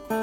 Good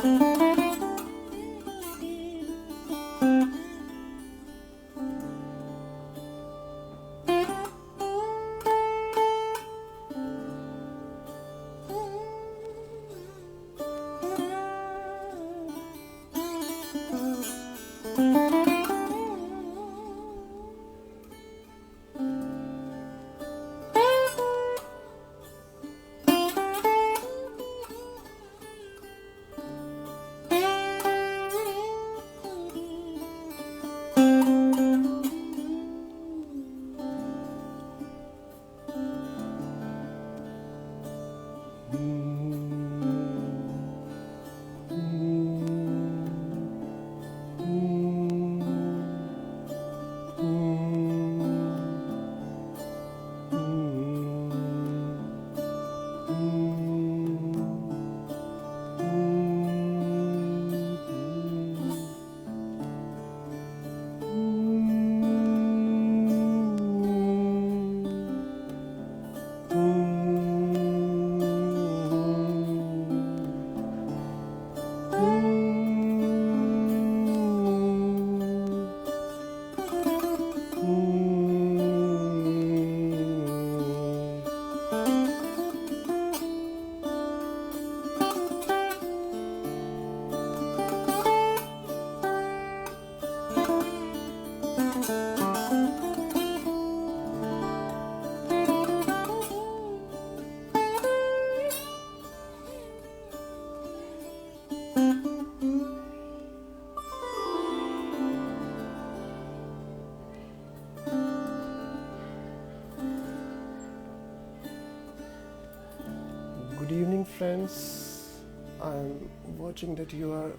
evening, friends. I'm watching that you are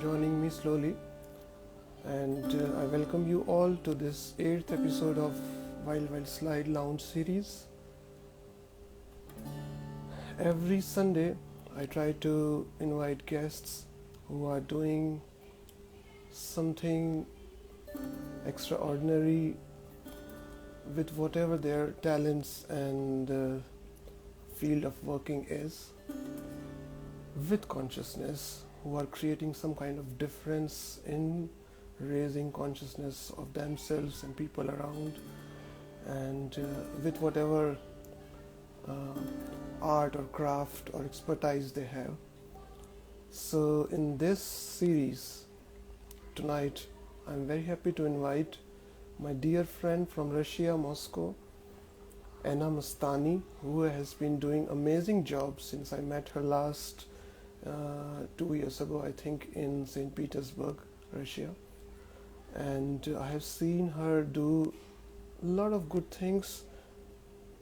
joining me slowly, and I welcome you all to this 8th episode of Wild Wild Slide Lounge series. Every Sunday, I try to invite guests who are doing something extraordinary with whatever their talents and field of working is, with consciousness, who are creating some kind of difference in raising consciousness of themselves and people around, and with whatever art or craft or expertise they have. So in this series tonight, I'm very happy to invite my dear friend from Russia, Moscow, Anna Mastani, who has been doing amazing jobs since I met her last 2 years ago, I think, in St. Petersburg, Russia. And I have seen her do a lot of good things,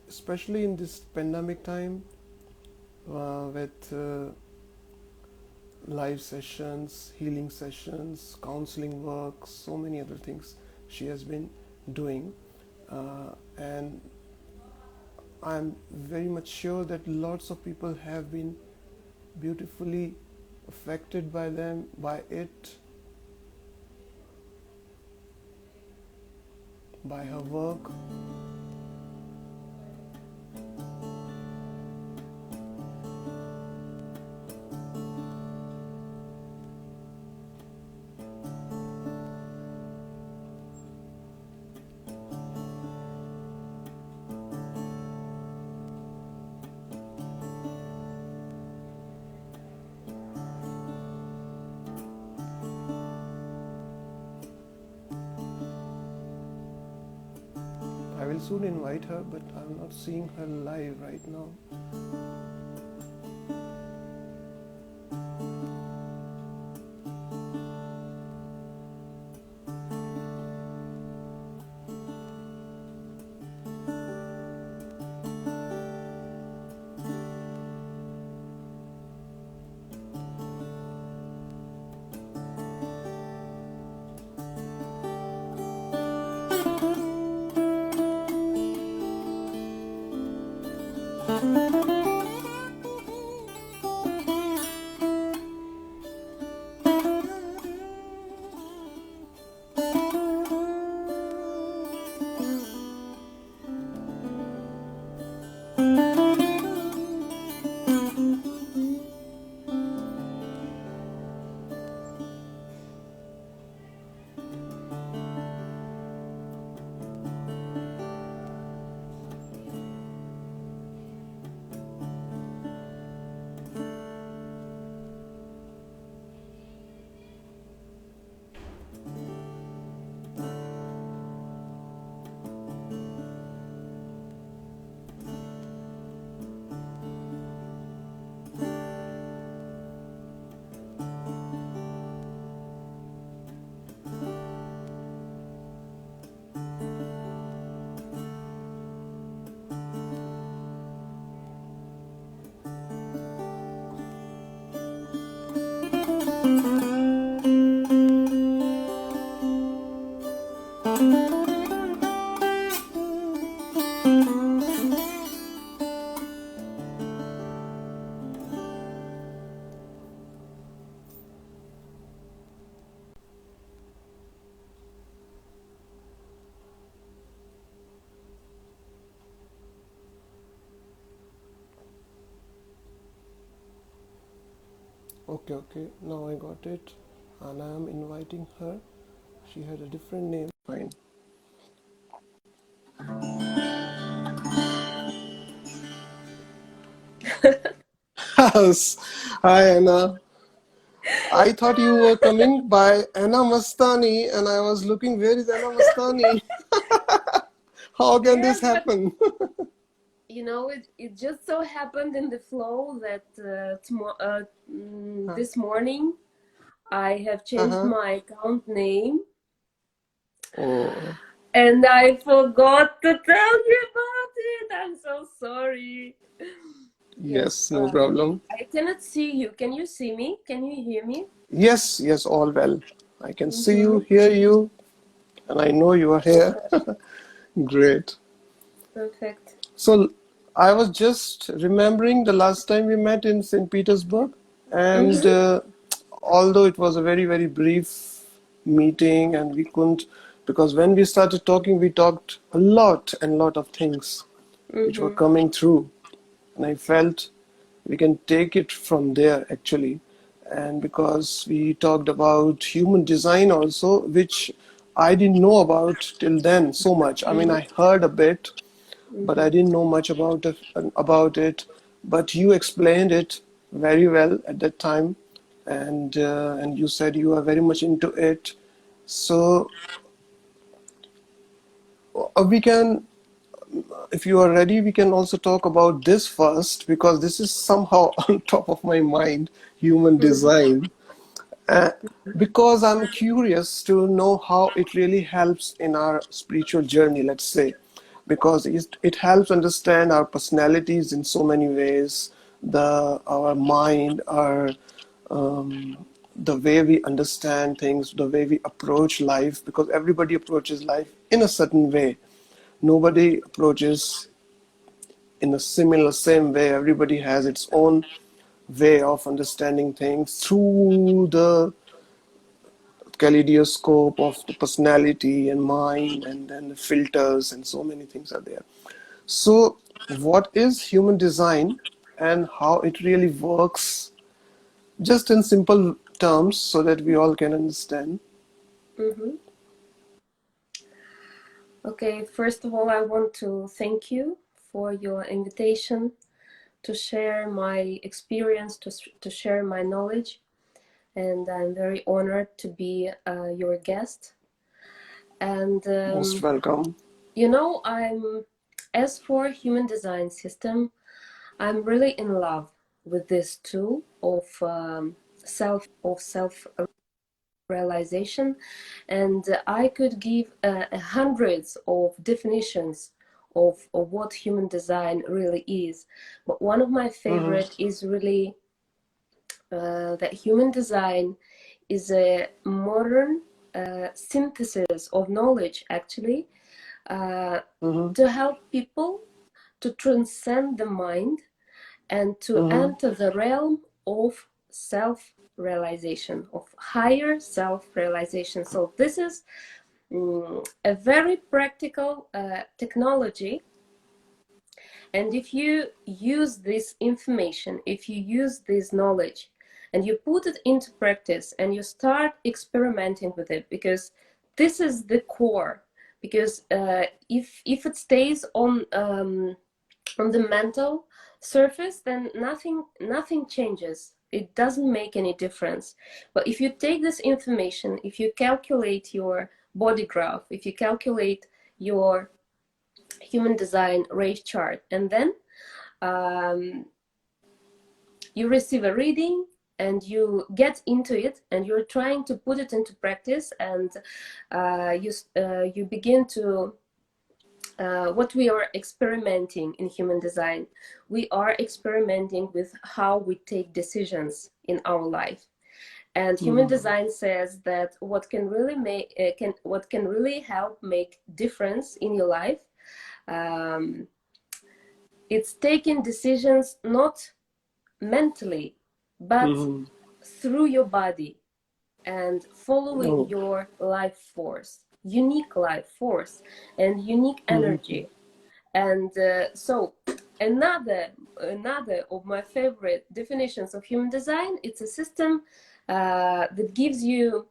especially in this pandemic time, with live sessions, healing sessions, counseling work, so many other things she has been doing. And I'm very much sure that lots of people have been beautifully affected by it, by her work. I will soon invite her, but I'm not seeing her live right now. Okay, now I got it. And I am inviting her. She had a different name. Fine. Yes. Hi, Anna. I thought you were coming by Anna Mastani, and I was looking, where is Anna Mastani? How can this Yes, but happen? it just so happened in the flow that this morning I have changed Uh-huh. my account name, Oh, and I forgot to tell you about it. I'm so sorry. Yes, yes, no problem. I cannot see you. Can you see me? Can you hear me? Yes, all well. I can see you, Mm-hmm. hear you, and I know you are here. Great. Perfect. So I was just remembering the last time we met in St. Petersburg, and Mm-hmm. although it was a very brief meeting, and we couldn't, because when we started talking, we talked a lot of things which were Mm-hmm. coming through, and I felt we can take it from there actually. And because we talked about human design also, which I didn't know about till then so much. I mean, Mm-hmm. I heard a bit, but Mm-hmm. I didn't know much about it. But you explained it very well at that time, and you said you are very much into it. So we can, if you are ready, we can also talk about this first, because this is somehow on top of my mind, human Mm-hmm. design. Uh, because I'm curious to know how it really helps in our spiritual journey, let's say, because it helps understand our personalities in so many ways, our mind, the way we understand things, the way we approach life, because everybody approaches life in a certain way. Nobody approaches in a similar same way. Everybody has its own way of understanding things through the kaleidoscope of the personality and mind, and then the filters, and so many things are there. So what is human design and how it really works, just in simple terms, so that we all can understand? Mm-hmm. Okay, first of all, I want to thank you for your invitation to share my experience, to share my knowledge, and I'm very honored to be your guest. And Most welcome. as for human design system, I'm really in love with this tool of self realization, and I could give hundreds of definitions of what human design really is, but one of my Mm-hmm. favorite is really that human design is a modern synthesis of knowledge, actually, uh, Mm-hmm. to help people to transcend the mind and to Mm-hmm. enter the realm of self-realization, of higher self-realization. So this is a very practical technology, and if you use this information, if you use this knowledge and you put it into practice and you start experimenting with it, because this is the core, because if it stays on the mental surface, then nothing changes. It doesn't make any difference. But if you take this information, if you calculate your body graph, if you calculate your human design race chart, and then um, you receive a reading and you get into it and you're trying to put it into practice, and you begin to what we are experimenting in human design, we are experimenting with how we take decisions in our life. And human design says that what can really help make difference in your life, it's taking decisions not mentally, but through your body, and following your life force, unique life force, and unique energy. And so another of my favorite definitions of human design, it's a system that gives you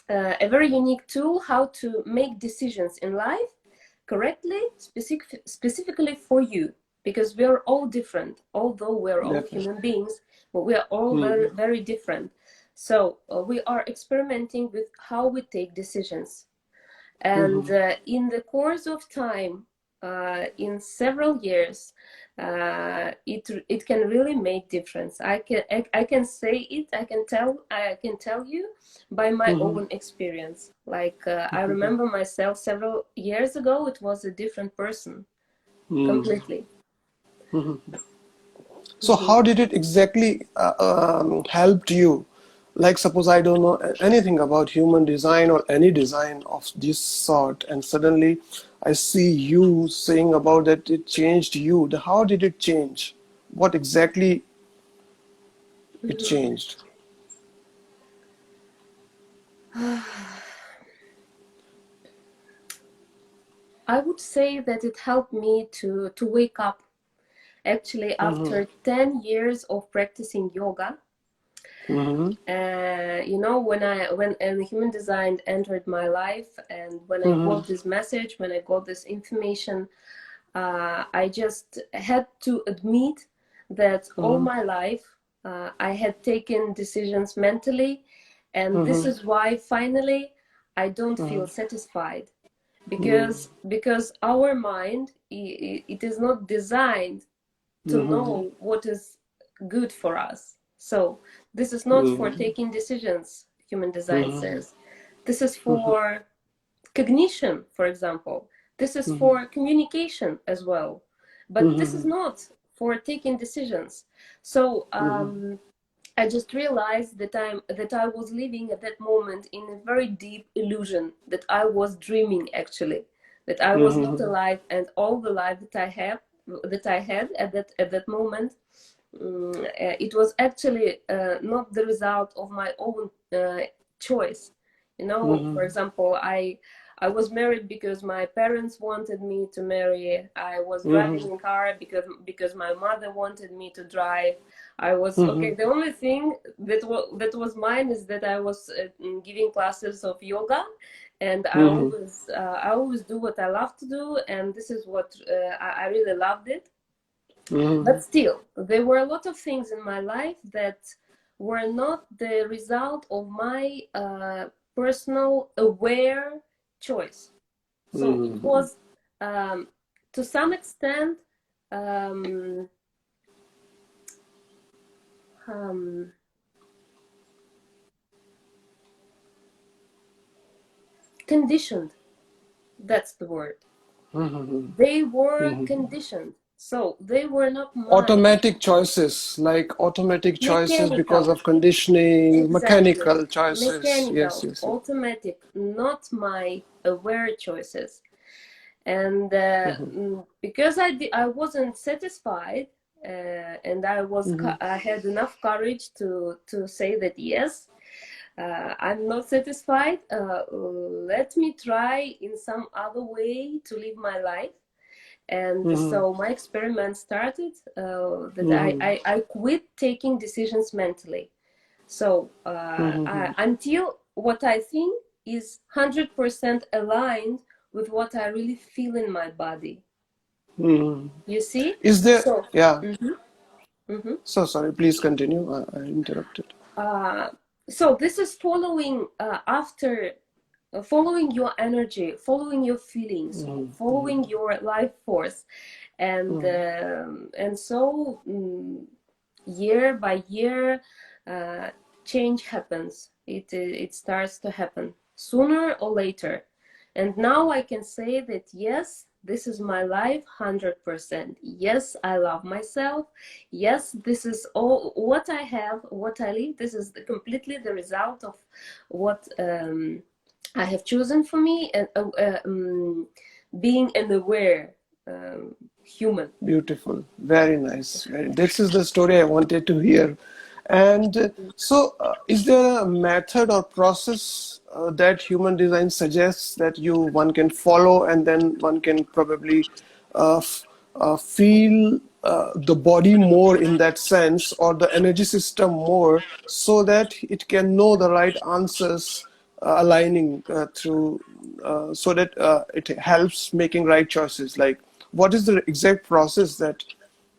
a very unique tool how to make decisions in life correctly, specifically for you, because we are all different. Although we're all human beings, but we are all very, very different. So we are experimenting with how we take decisions. And in the course of time, in several years, it can really make difference. I can say it. I can tell you by my own experience. Like I remember myself several years ago. It was a different person completely. So how did it exactly helped you? Like suppose I don't know anything about human design or any design of this sort, and suddenly I see you saying about that it changed you. How did it change? What exactly it changed? I would say that it helped me to wake up. Actually, after 10 years of practicing yoga, you know, when human design entered my life, and when I got this message, when I got this information, I just had to admit that all my life I had taken decisions mentally, and this is why finally I don't feel satisfied, because our mind, it is not designed to know what is good for us. So this is not for taking decisions, human design says. This is for cognition, for example. This is for communication as well. But this is not for taking decisions. So I just realized that I was living at that moment in a very deep illusion, that I was dreaming actually, that I was not alive, and all the life that I had at that moment, it was actually not the result of my own choice. You know, for example, I was married because my parents wanted me to marry. I was driving a car because my mother wanted me to drive. I was okay. The only thing that was mine is that I was giving classes of yoga, and I always do what I love to do, and this is what I really loved it. But still, there were a lot of things in my life that were not the result of my personal aware choice. So it was, to some extent, conditioned. That's the word. They were conditioned. So they were not mine. Automatic choices, like automatic choices because Mechanical. of conditioning, Exactly. mechanical choices. Yes, Mechanical, yes, yes. automatic, not my aware choices. And because I wasn't satisfied, and I had enough courage to say that yes, I'm not satisfied. Let me try in some other way to live my life. And so my experiment started, that I quit taking decisions mentally. So until what I think is 100% aligned with what I really feel in my body. You see? Is there, So, yeah. mhm. So sorry, please continue. I interrupted. So this is following after following your energy, following your feelings, following your life force, and so year by year, change happens. It starts to happen sooner or later, and now I can say that yes, this is my life 100%. Yes, I love myself. Yes, this is all what I have, what I live. This is completely the result of what I have chosen for me, and being an aware human. Beautiful, very nice. This is the story I wanted to hear. And is there a method or process that human design suggests that one can follow, and then one can probably feel the body more in that sense, or the energy system more, so that it can know the right answers, aligning through, so that it helps making right choices? Like, what is the exact process that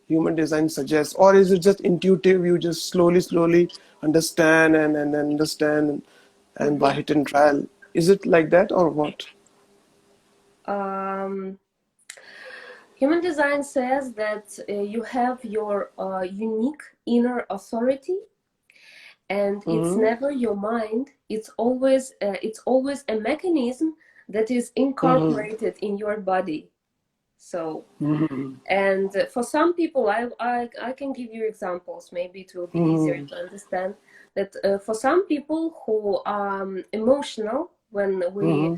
human design suggests, or is it just intuitive? You just slowly understand and understand, and by Mhm. hit and trial. Is it like that, or what? Um, Human design says that you have your unique inner authority, and it's Mm-hmm. never your mind. It's always a mechanism that is Mm-hmm. incorporated in your body. So, Mm-hmm. and for some people, I can give you examples. Maybe it will be easier Mm-hmm. to understand that for some people who are emotional, when Mm-hmm.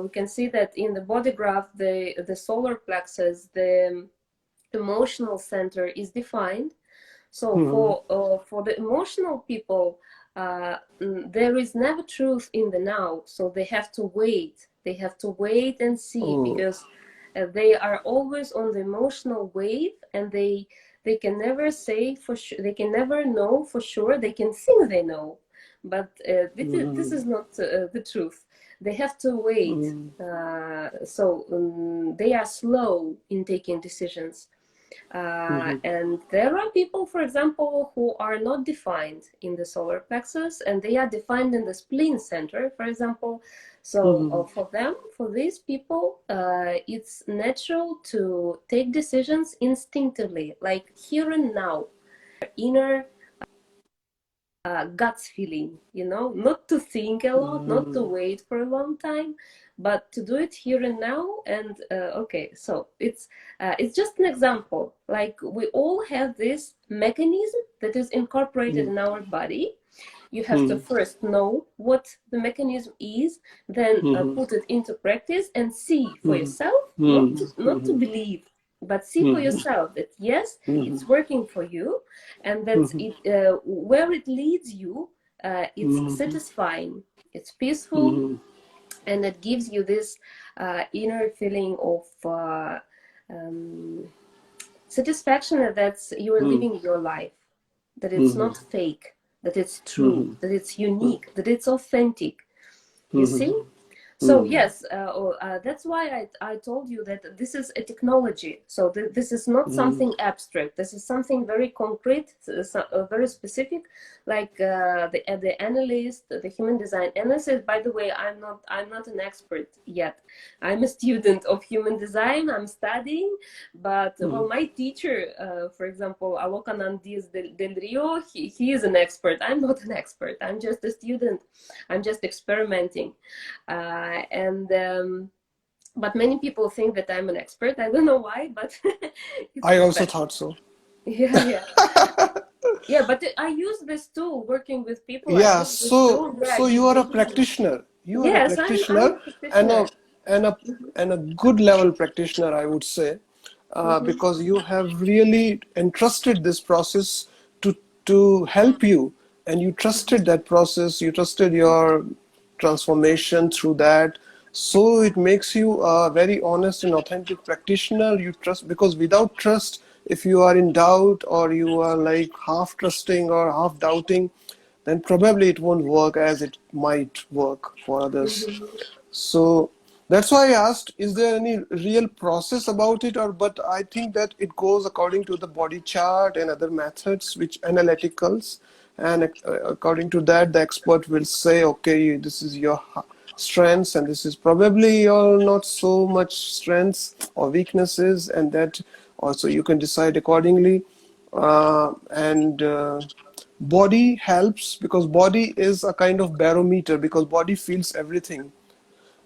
we can see that in the body graph, the solar plexus, the emotional center is defined. So Mm-hmm. for the emotional people, there is never truth in the now. So they have to wait. They have to wait and see, Oh. because they are always on the emotional wave, and they can never say for sure. They can never know for sure. They can think they know, but this Mm-hmm. is not the truth. They have to wait. Mm-hmm. They are slow in taking decisions. Mm-hmm. And there are people, for example, who are not defined in the solar plexus, and they are defined in the spleen center, for example. So Mm-hmm. for them, for these people, it's natural to take decisions instinctively, like here and now, inner gut feeling, not to think a lot, not to wait for a long time, but to do it here and now. And okay, so it's just an example. Like, we all have this mechanism that is incorporated in our body. You have to Mm-hmm. first know what the mechanism is, then Mm-hmm. put it into practice and see for Mm-hmm. yourself, not to Mm-hmm. believe, but see for Mm-hmm. yourself that yes, Mm-hmm. it's working for you, and that Mm-hmm. where it leads you, it's Mm-hmm. satisfying, it's peaceful, Mm-hmm. and it gives you this inner feeling of um, satisfaction, that you are living your life, that it's Mm-hmm. not fake, that it's true, Mm-hmm. that it's unique, that it's authentic. You see? Mm-hmm. So yes, that's why I told you that this is a technology. So this is not Mm-hmm. something abstract. This is something very concrete, very specific. Like the analyst, the human design analyst. By the way, I'm not an expert yet. I'm a student of human design. I'm studying, but Mm-hmm. well, my teacher, for example, Alokanan Diaz del Rio, he is an expert. I'm not an expert. I'm just a student. I'm just experimenting. And but many people think that I'm an expert. I don't know why, but it's I for also fun. thought so. Yeah, yeah, yeah. But I use this tool working with people. I Yeah, use this tool. Yeah, so you are they a give me. practitioner. You are a Yes, I'm a practitioner, and practitioner. a and a and a good level practitioner, I would say, Mm-hmm. because you have really entrusted this process to help you, and you trusted that process. You trusted your transformation through that. So it makes you a very honest and authentic practitioner. You trust, because without trust, if you are in doubt, or you are like half trusting or half doubting, then probably it won't work as it might work for others. Mm-hmm. So that's why I asked, is there any real process about it? Or but I think that it goes according to the body chart and other methods, which analyticals, and according to that, the expert will say, okay, this is your strengths, and this is probably your not so much strengths or weaknesses, and that also you can decide accordingly. And Body helps, because body is a kind of barometer, because body feels everything,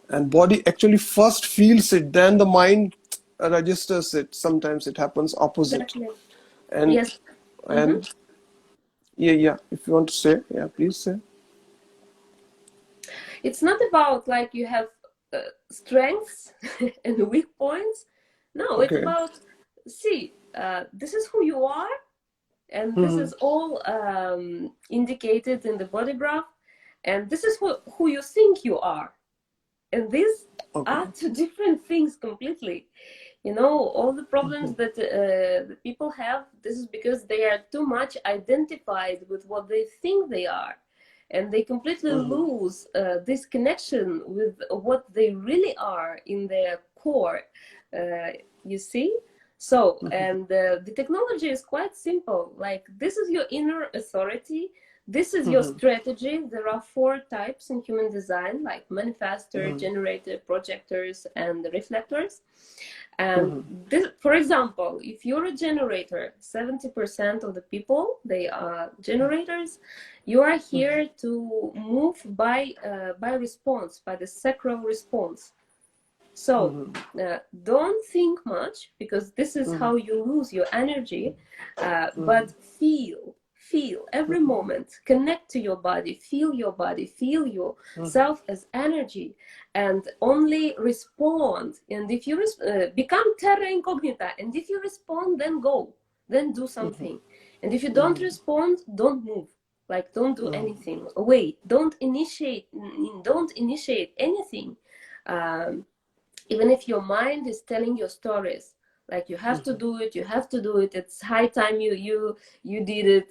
and body actually first feels it, then the mind registers it. Sometimes it happens opposite. Definitely. And Yes. Mm-hmm. and yeah. If you want to say, yeah, please say. It's not about like you have strengths and weak points. No, it's Okay. about, see, this is who you are, and this Mm-hmm. is all indicated in the body graph, and this is who you think you are. And these Okay. are two different things completely. You know, all the problems Mm-hmm. that the people have, this is because they are too much identified with what they think they are. And they completely Mm-hmm. lose this connection with what they really are in their core. You see? So, and the technology is quite simple. Like, this is your inner authority. This is your Mm-hmm. strategy. There are 4 types in human design, like manifestor, Mm-hmm. generator, projectors, and reflectors. And Mm-hmm. this, for example, if you're a generator, 70% of the people, they are generators. You are here to move by response, by the sacral response. So Mm-hmm. don't think much, because this is how you lose your energy, but feel every moment, connect to your body, feel yourself as energy, and only respond. And if you become terra incognita, and if you respond, then go, then do something. And if you don't respond, don't move, like don't do anything, wait, don't initiate anything. um, Even if your mind is telling you stories, like you have to do it, it's high time you did it,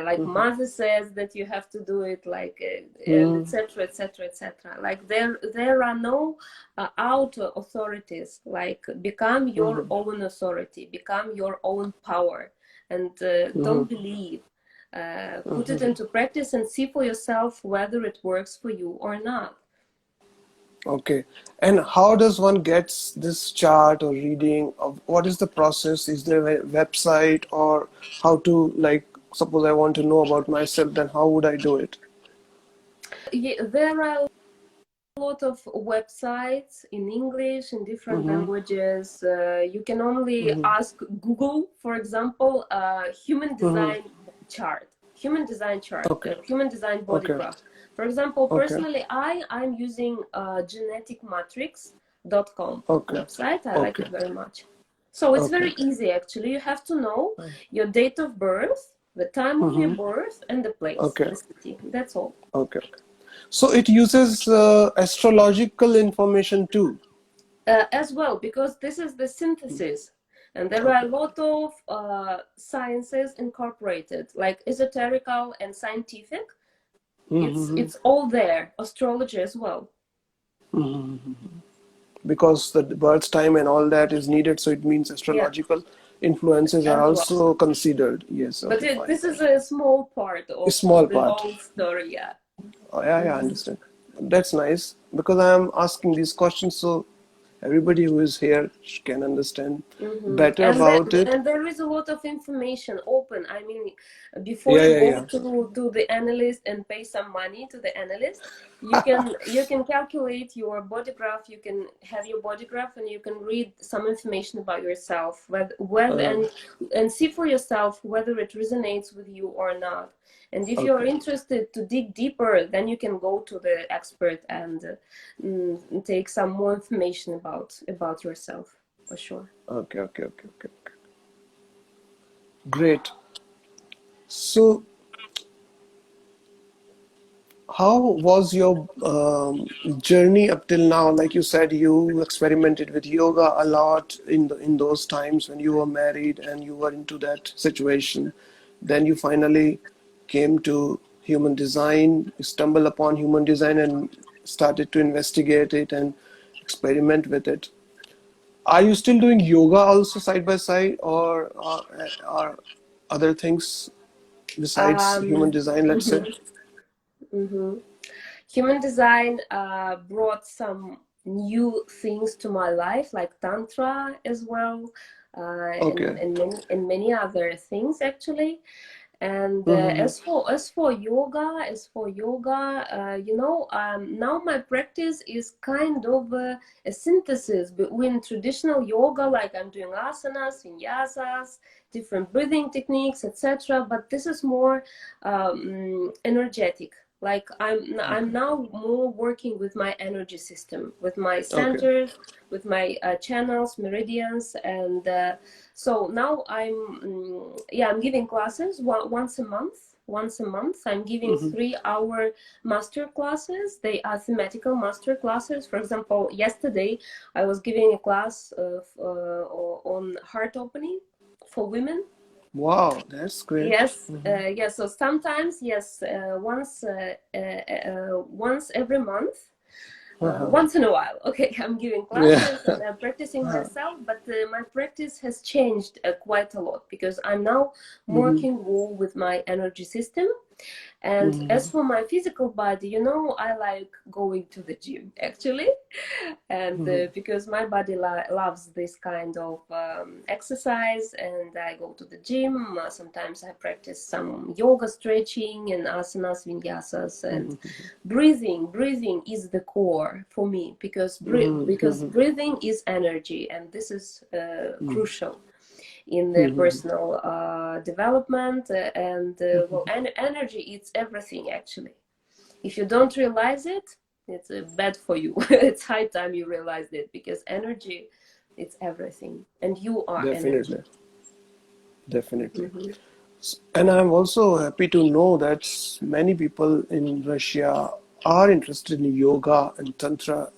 like mother says that you have to do it, like and etc etc etc, like there are no outer authorities. Like, become your own authority, become your own power, and don't believe, put it into practice and see for yourself whether it works for you or not. Okay. And how does one get this chart or reading of what is the process? Is there a website or how to, like, suppose I want to know about myself, then how would I do it? Yeah, there are a lot of websites in English, in different Mm-hmm. languages. You can only Mm-hmm. ask Google, for example, human Mm-hmm. design chart, Okay. human design body Okay. graph. For example, Okay. personally, I'm using geneticmatrix.com Okay. website. I like Okay. it very much. So it's Okay. very easy, actually. You have to know your date of birth, the time of your Mm-hmm. birth, and the place, Okay. the city. That's all. Okay. So it uses astrological information too. As well, because this is the synthesis, and there are Okay. a lot of sciences incorporated, like esoterical and scientific. Mm-hmm. It's all there, astrology as well. Because the birth time and all that is needed, so it means Yeah, astrological influences are as well. also considered. Yes, But okay, fine, this fine. is a small part A of small the part. whole story. Yeah. Oh, yeah, I Mhm. understand. That's nice because I am asking these questions so everybody who is here can understand Mm-hmm. better about it. And there is a lot of information open. I mean, before Yeah, you yeah, go yeah. to the analyst and pay some money to the analyst, you can calculate your body graph. You can have your body graph, and you can read some information about yourself, whether Uh, and see for yourself whether it resonates with you or not. And if you're okay, interested to dig deeper, then you can go to the expert and take some more information about yourself, for sure. okay. Great. So, how was your journey up till now? Like you said, you experimented with yoga a lot in those times when you were married and you were into that situation. Then you finally came to human design, you stumbled upon human design and started to investigate it and experiment with it. Are you still doing yoga also side by side, or are other things besides human Um, design, let's say? mhm, mhm. Human design brought some new things to my life, like Tantra as well, Okay. and many other things, actually. And Mm-hmm. as for yoga, now my practice is kind of a synthesis between traditional yoga, like I'm doing asanas, vinyasas, different breathing techniques, etc. But this is more energetic. Like I'm Okay. now more working with my energy system, with my Okay. centers, with my channels, meridians, and so now I'm giving classes once a month. Once a month, I'm giving Mm-hmm. 3-hour master classes. They are thematical master classes. For example, yesterday I was giving a class on heart opening for women. Wow, that's great. Yes, Mm-hmm. yes. So sometimes, yes, once every month, Uh-huh. once in a while. Okay, I'm giving Yeah. classes and I'm practicing Uh-huh. myself, but my practice has changed quite a lot because I'm now Mm-hmm. working more with my energy system. And as Mm-hmm. for my physical body, I like going to the gym actually. And Mm-hmm. because my body loves this kind of exercise, and I go to the gym. Sometimes I practice some yoga, stretching, and asanas, vinyasas, and breathing is the core for me, because Mm-hmm. breathing is energy, and this is crucial in the Mm-hmm. personal development. And well, energy, it's everything actually. If you don't realize it, it's bad for you. It's high time you realized it, because energy, it's everything, and you are energy. Definitely. Definitely. Hmm. And I'm also happy to know that many people in Russia are interested in yoga and tantra,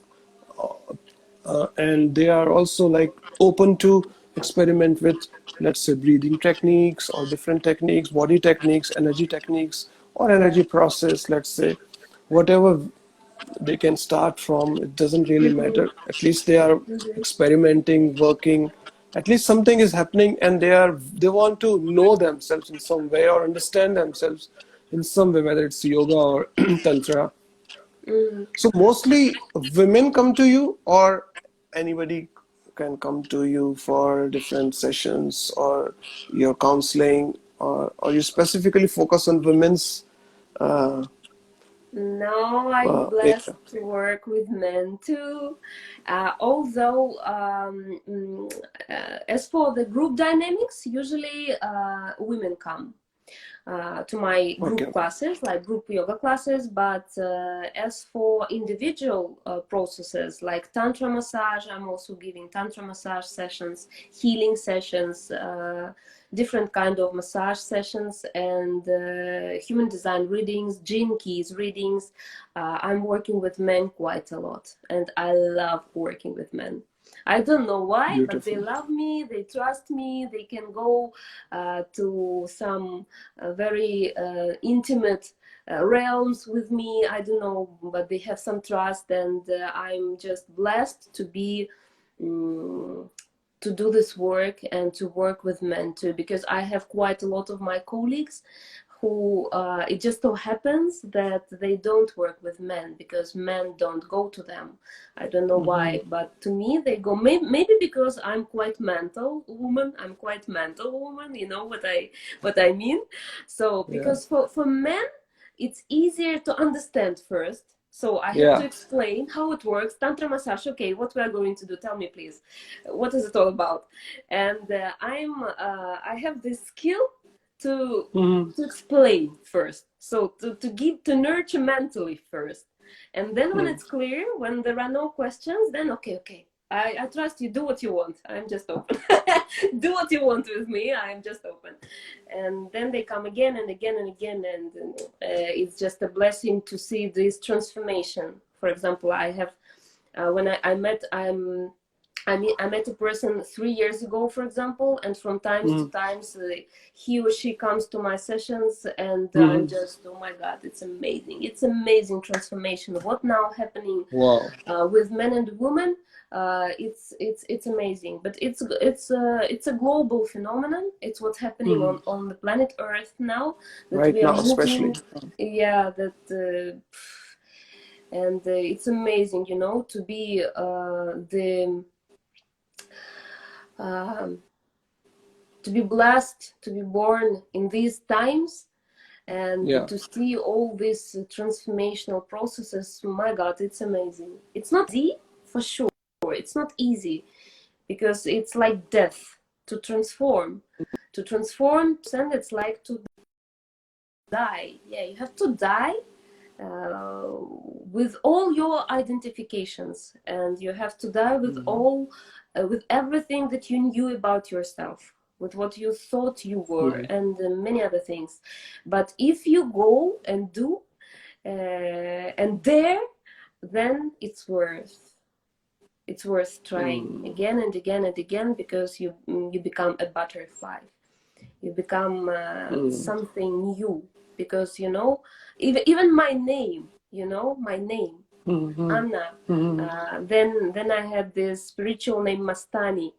and they are also like open to experiment with, let's say, breathing techniques or different techniques, body techniques, energy techniques, or Yeah. energy process. Let's say, whatever they can start from, it doesn't really Hmm. matter. At least they are experimenting, working. At least something is happening, and they want to know themselves in some way or understand themselves in some way, whether it's yoga or tantra. Hmm. So mostly women come to you, or anybody can come to you for different sessions or your counseling, or you specifically focus on women's uh, No, I'm blessed area. to work with men too. Although, as for the group dynamics, usually women come to my Okay, group okay. classes, like group yoga classes. But as for individual processes like Tantra massage, I'm also giving Tantra massage sessions, healing sessions, different kind of massage sessions, and human design readings, gene keys readings. I'm working with men quite a lot, and I love working with men. I don't know why, but they Beautiful. love me, they trust me, they can go to some very intimate realms with me. I don't know, but they have some trust, and I'm just blessed to be. Um, to do this work and to work with men too, because I have quite a lot of my colleagues who it just so happens that they don't work with men because men don't go to them. I don't know Hmm. why, but to me they go. Maybe because I'm quite mental woman. I'm quite mental woman. You know what I mean? So Yeah. because for men, it's easier to understand first. So I have to Yeah. explain how it works. Tantra massage. Okay, what we are going to do? Tell me, please. What is it all about? And I have this skill to Hmm. to explain first, so to nurture mentally first, and then when it's clear, when there are no questions, then okay, I trust you, do what you want, I'm just open. Do what you want with me, I'm just open. And then they come again and again and again, and it's just a blessing to see this transformation. For example, I have when I met I met a person 3 years ago, for example, and from times to Hmm. times he or she comes to my sessions, and I'm Hmm. just, oh my God, it's amazing. It's amazing transformation. What now happening Wow. with men and women? It's amazing, but it's a global phenomenon. It's what's happening Hmm. on the planet Earth now, that Right we are now, especially. moving. Yeah, that. And it's amazing, to be the um, to be blessed to be born in these times and Yeah. to see all these transformational processes. My God, it's amazing. It's not easy, for sure. It's not easy because it's like death to transform. To transform, and it's like to die. Yeah, you have to die with all your identifications, and you have to die with all with everything that you knew about yourself, with what you thought you were, and many other things. But if you go and do and dare, then it's worth trying again and again and again, because you become a butterfly, you become something new. Because even my name, my name, Anna. Then I had this spiritual name Mastani,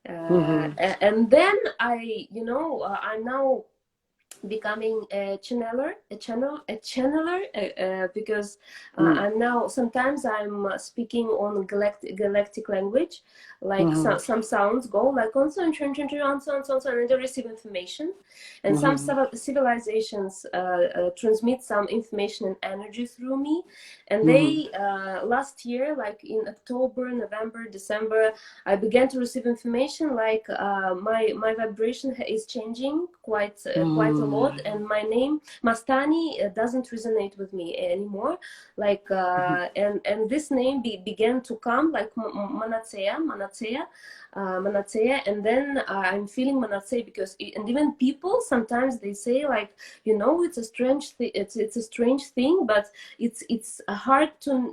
and then I'm now becoming a channeler, because I'm now sometimes I'm speaking on galactic language, like some sounds go like on so and I receive information, and some civilizations transmit some information and energy through me, and they last year, like in October, November, December, I began to receive information like my vibration is changing quite a lot, and my name Mastani doesn't resonate with me anymore, like and this name began to come like Manatsea, and then I'm feeling Manatsea because and even people sometimes they say like, it's a strange it's a strange thing, but it's hard to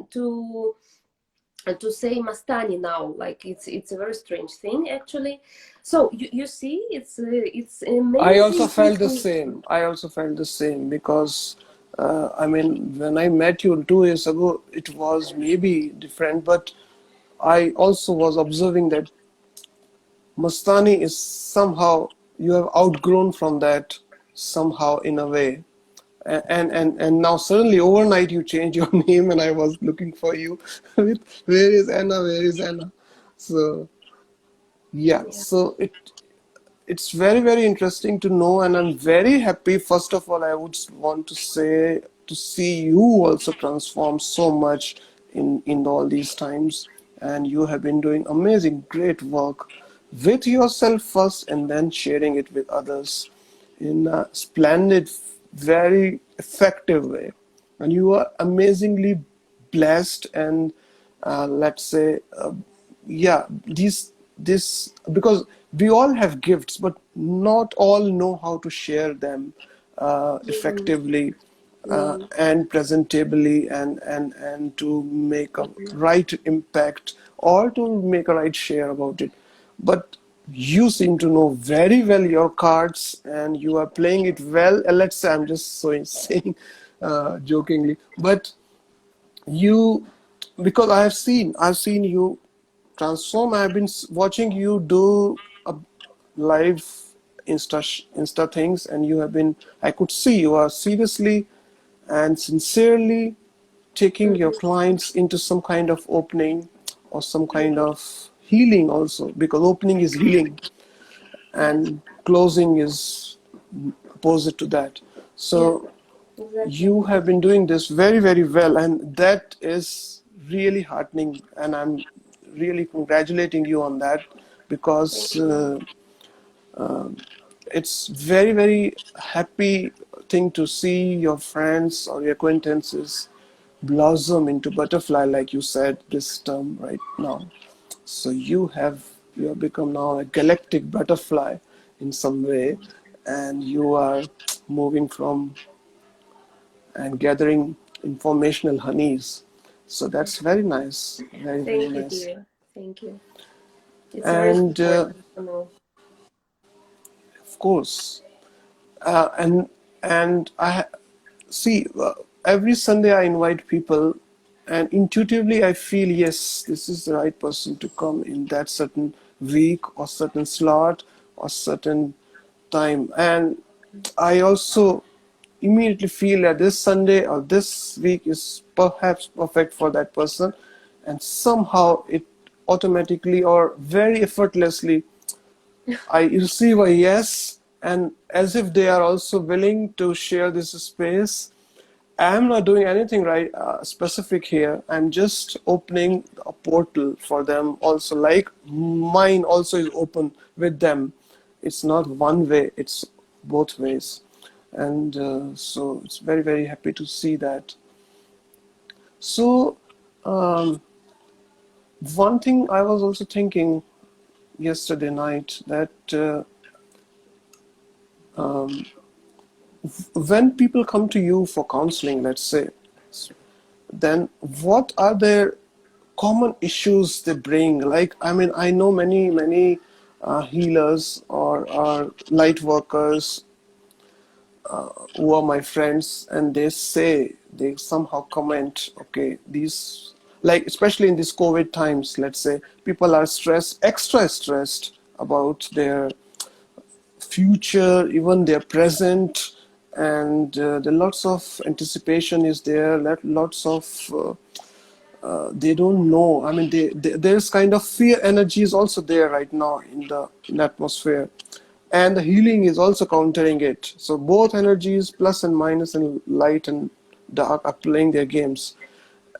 say Mastani now, like it's a very strange thing actually. So you see, it's amazing. I also felt the same. Because I mean, when I met you 2 years ago, it was maybe different, but I also was observing that Mastani is somehow you have outgrown from that somehow in a way. And now suddenly overnight you change your name, and I was looking for you with where is Anna, where is Anna? So yeah, Yeah, so it's very, very interesting to know, and I'm very happy. First of all, I would want to say to see you also transform so much in all these times, and you have been doing amazing, great work with yourself first, and then sharing it with others in a splendid, very effective way. And you are amazingly blessed, and let's say yeah, this because we all have gifts, but not all know how to share them effectively and presentably, and to make a right impact or to make a right share about it. But you seem to know very well your cards, and you are playing it well. Let's say I'm just so saying jokingly, but you, because I've seen you transform. I've been watching you do a live insta things, and you have been, I could see you are seriously and sincerely taking your clients into some kind of opening or some kind of healing also, because opening is healing yes, and closing is opposite to that. yeah, So exactly. you have been doing this very, very well, and that is really heartening, and I'm really congratulating you on that, Thank because you. it's very, very happy thing to see your friends or your acquaintances blossom into butterfly, like you said this term right now. So you have become now a galactic butterfly in some way, and you are moving from and gathering informational honeys. So that's very nice, very, very Thank you, nice. dear. Thank you. It's very And important to know. of course, and I see every Sunday I invite people, and intuitively I feel yes, this is the right person to come in that certain week or certain slot or certain time, and I also immediately feel that this Sunday or this week is perhaps perfect for that person, and somehow it automatically or very effortlessly I receive a yes, and as if they are also willing to share this space. I'm not doing anything right specific here. I'm just opening a portal for them also, like mine also is open with them. It's not one way, it's both ways. And so it's very, very happy to see that. So one thing I was also thinking yesterday night that when people come to you for counseling, let's say, then what are their common issues they bring? Like, I mean, I know many healers or light workers who are my friends, and they somehow comment, okay, these, like especially in these COVID times, let's say, people are stressed, extra stressed about their future, even their present, and the lots of anticipation is there, lots of they don't know. I mean, there's kind of fear energy is also there right now in the atmosphere, and the healing is also countering it. So both energies, plus and minus, and light and dark, are playing their games,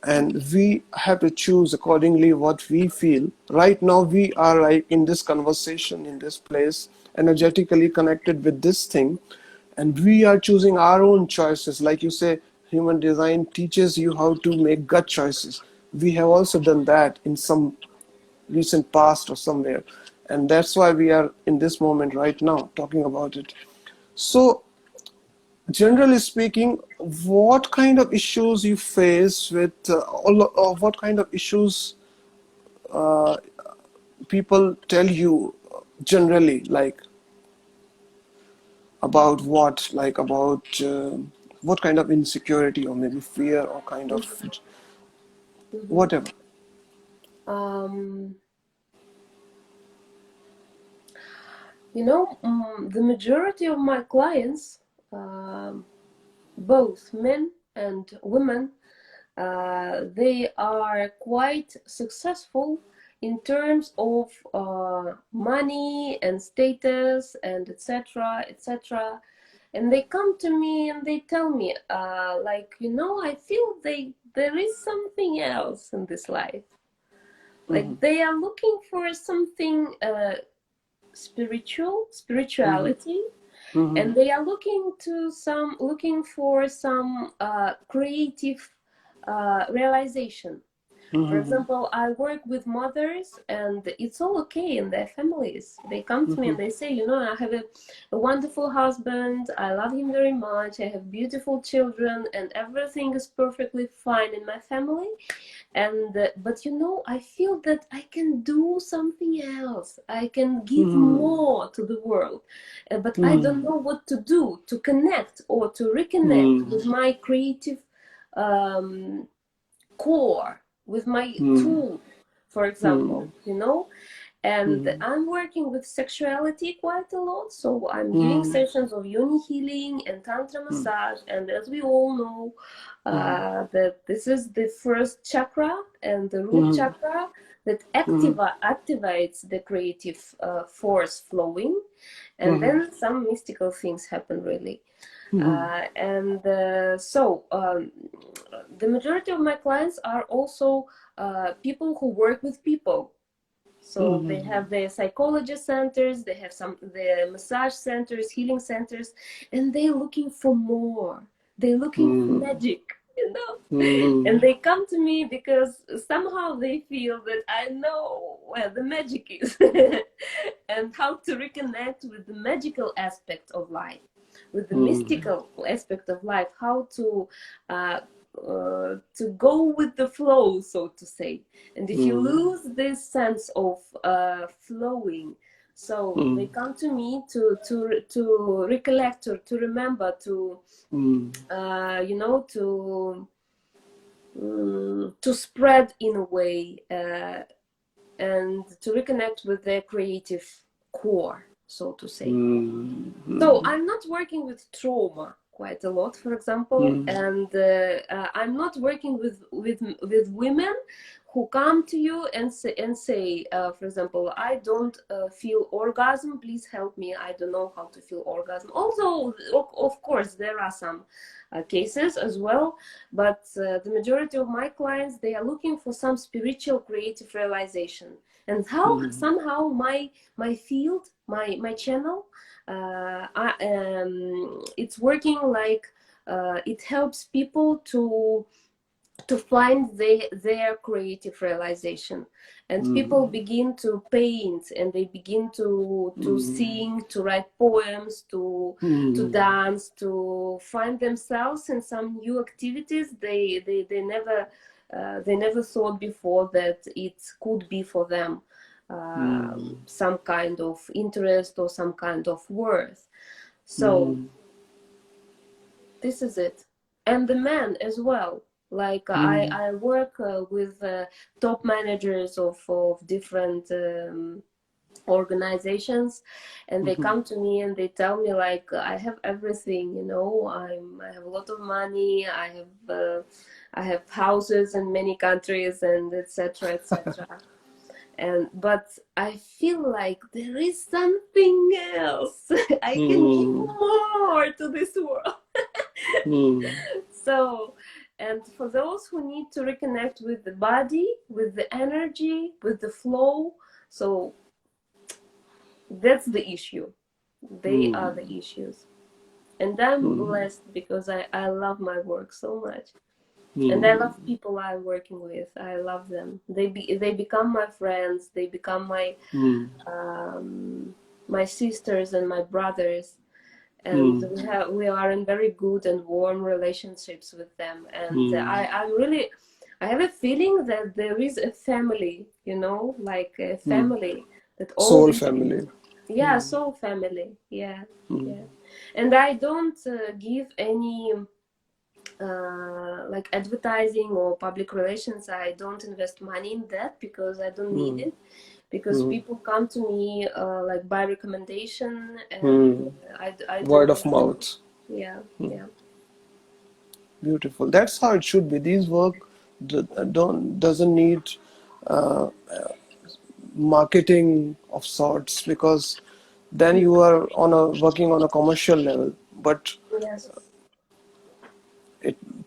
and we have to choose accordingly what we feel. Right now, we are like in this conversation, in this place, energetically connected with this thing, and we are choosing our own choices. Like you say, human design teaches you how to make gut choices. We have also done that in some recent past or somewhere, and that's why we are in this moment right now talking about it. So generally speaking, what kind of issues you face with what kind of issues people tell you generally, like about what, like about what kind of insecurity or maybe fear or kind of Mhm. whatever. Um, you know, the majority of my clients, um, both men and women, they are quite successful in terms of money and status and etc etc, and they come to me and they tell me like, you know, I feel there is something else in this life, Mm-hmm. like they are looking for something Mm-hmm. spirituality, Mm-hmm. and they are looking for some creative realization. For Mm-hmm. example, I work with mothers, and it's all okay in their families. They come to me Mm-hmm. and they say, you know, I have a wonderful husband, I love him very much, I have beautiful children, and everything is perfectly fine in my family. And but you know, I feel that I can do something else, I can give Mm-hmm. more to the world, but I don't Mm-hmm. know what to do to connect or to reconnect with Mm-hmm. my creative um, core, with my Mm-hmm. tool, for example, you know. And Mm-hmm. I'm working with sexuality quite a lot, so I'm giving Mm-hmm. sessions of yoni healing and tantra massage. And as we all know, Mm-hmm. that this is the first chakra and the root Mm-hmm. chakra that Mm-hmm. activates the creative force flowing, and Mm-hmm. then some mystical things happen really. Mm-hmm. And so the majority of my clients are also people who work with people. So they Mm-hmm. have their psychology centers, they have some their massage centers, healing centers, and they're looking for more. They're looking for Mm-hmm. magic, you know. And Mm-hmm. they come to me because somehow they feel that I know where the magic is and how to reconnect with the magical aspect of life, with the Mm-hmm. mystical aspect of life, how uh, to go with the flow, so to say. And if you Mm-hmm. lose this sense of flowing, so they Mm-hmm. come to me to recollect or to remember, to you know, to spread in a way, and to reconnect with their creative core, so to say. So Mm-hmm. I'm not working with trauma quite a lot, for example. And I'm not working with women who come to you and say, for example, I don't feel orgasm, please help me, I don't know how to feel orgasm. Although of course there are some cases as well, but the majority of my clients, they are looking for some spiritual creative realization. And how somehow my field, my channel, it's working like it helps people to find their creative realization. And people begin to paint, and they begin to sing, to write poems, to dance, to find themselves in some new activities they never thought before that it could be for them some kind of interest or some kind of worth. So this is it. And the men as well. Like I work with top managers of different organizations, and they come to me and they tell me like, I have everything, you know, I have a lot of money, I have houses in many countries, and etc., etc. And but I feel like there is something else. I can give more to this world. So, and for those who need to reconnect with the body, with the energy, with the flow, so that's the issue. They are the issues. And I'm blessed because I love my work so much. And I love people I'm working with. I love them. They become my friends. They become my my sisters and my brothers. And we are in very good and warm relationships with them. And I have a feeling that there is a family, you know, like a family that all soul these family. people, yeah, soul family, yeah, yeah. And I don't give any like advertising or public relations. I don't invest money in that because I don't need it. Because people come to me like by recommendation, and I Word don't of need mouth. it. Yeah, yeah. Beautiful. That's how it should be. These work doesn't need uh, marketing of sorts, because then you are on a working on a commercial level. But Yes.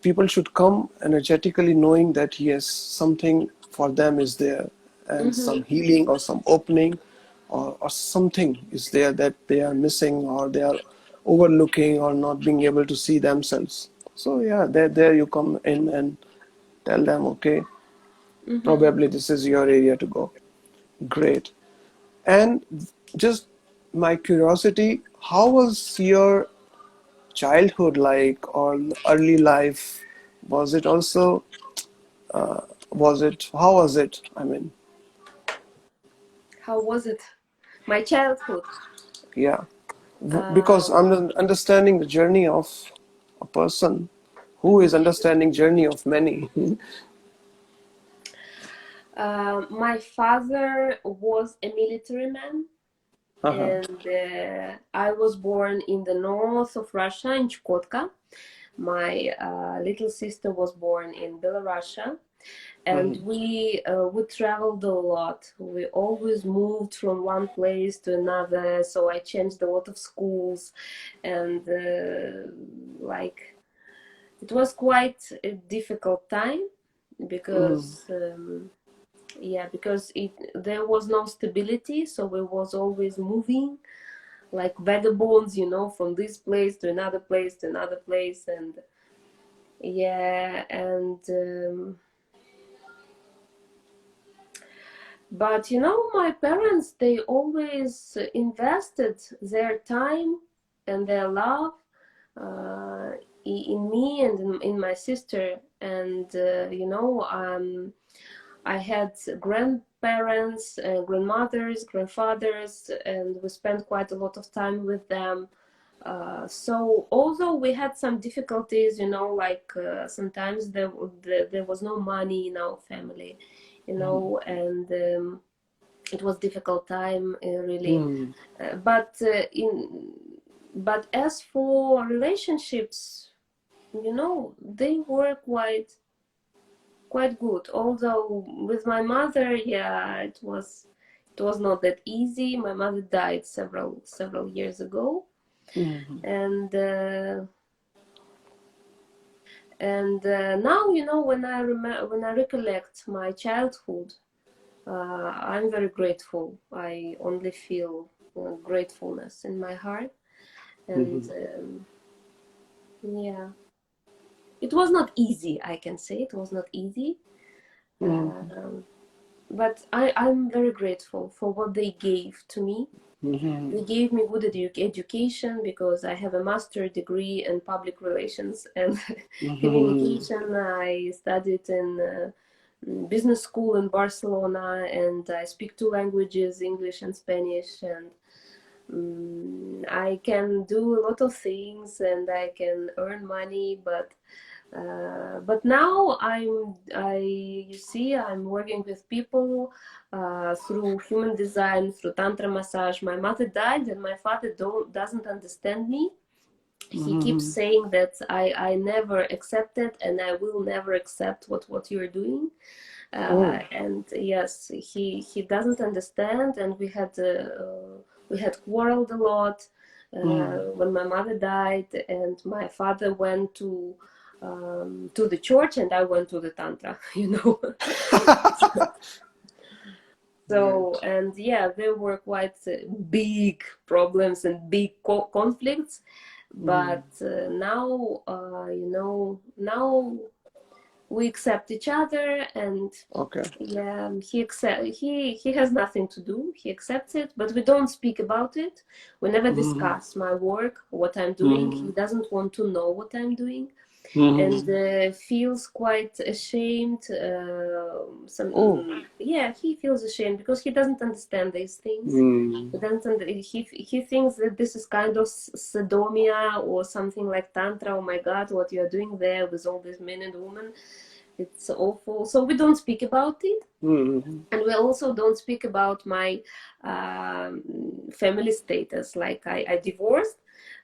people should come energetically knowing that yes, something for them is there, and some healing or some opening or something is there that they are missing, or they are overlooking, or not being able to see themselves. So yeah, there you come in and tell them, okay, probably this is your area to go. Great. And just my curiosity, how was your childhood like, or early life? Was it also how was it, I mean? How was it? My childhood. Yeah, because Um, I'm understanding the journey of a person who is understanding journey of many. my father was a military man, Uh-huh. and I was born in the north of Russia, in Chukotka. My little sister was born in Belarus, and we traveled a lot. We always moved from one place to another, so I changed a lot of schools, and like it was quite a difficult time because because there was no stability, so we was always moving like vagabonds, you know, from this place to another place to another place. And yeah, and but you know, my parents, they always invested their time and their love in me and in my sister. And you know, I had grandparents, grandmothers, grandfathers, and we spent quite a lot of time with them. So although we had some difficulties, you know, like sometimes there was no money in our family, you know, and it was difficult time really. But in But as for relationships, you know, they were quite good. Although with my mother, yeah, it was not that easy. My mother died several years ago, and now, you know, when I recollect my childhood, I'm very grateful. I only feel gratefulness in my heart, and yeah, it was not easy. I can say it was not easy, but I'm very grateful for what they gave to me. They gave me good education because I have a master degree in public relations and communication. I studied in business school in Barcelona, and I speak two languages, English and Spanish, and I can do a lot of things and I can earn money, but now you see, I'm working with people through human design, through Tantra massage. My mother died, and my father doesn't understand me. He keeps saying that I never accepted and I will never accept what you're doing. And yes, he doesn't understand, and we had quarreled a lot when my mother died, and my father went to the church, and I went to the Tantra, you know. So, Great. and yeah, there were quite big problems and big conflicts, but now, you know, now we accept each other, and Okay. yeah, he has nothing to do. He accepts it, but we don't speak about it. We never discuss my work, what I'm doing. He doesn't want to know what I'm doing, and feels quite ashamed. Oh. Yeah, he feels ashamed because he doesn't understand these things. He doesn't. He thinks that this is kind of sodomia or something like tantra. Oh my God, what you are doing there with all these men and women? It's awful. So we don't speak about it, and we also don't speak about my family status. Like I divorced,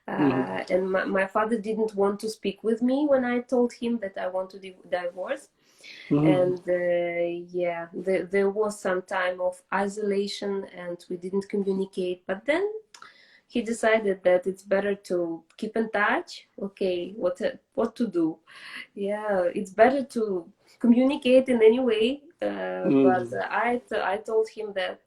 and my father didn't want to speak with me when I told him that I want to divorce. And yeah, there was some time of isolation, and we didn't communicate. But then he decided that it's better to keep in touch. Okay, what to do? Yeah, it's better to communicate in any way. But I told him that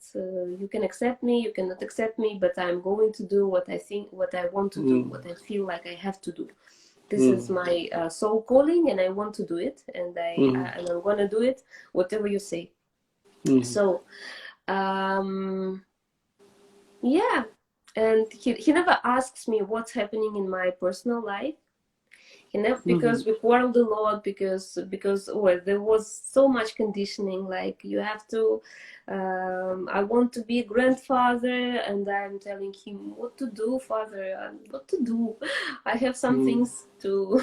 you can accept me, you cannot accept me, but I'm going to do what I think, what I want to do, what I feel like I have to do. This is my soul calling, and I want to do it, and I'm gonna do it, whatever you say. So, yeah, and he never asks me what's happening in my personal life. He never, because we quarreled a lot, because well, there was so much conditioning, like you have to I want to be a grandfather, and I'm telling him what to do, father, what to do. I have some things to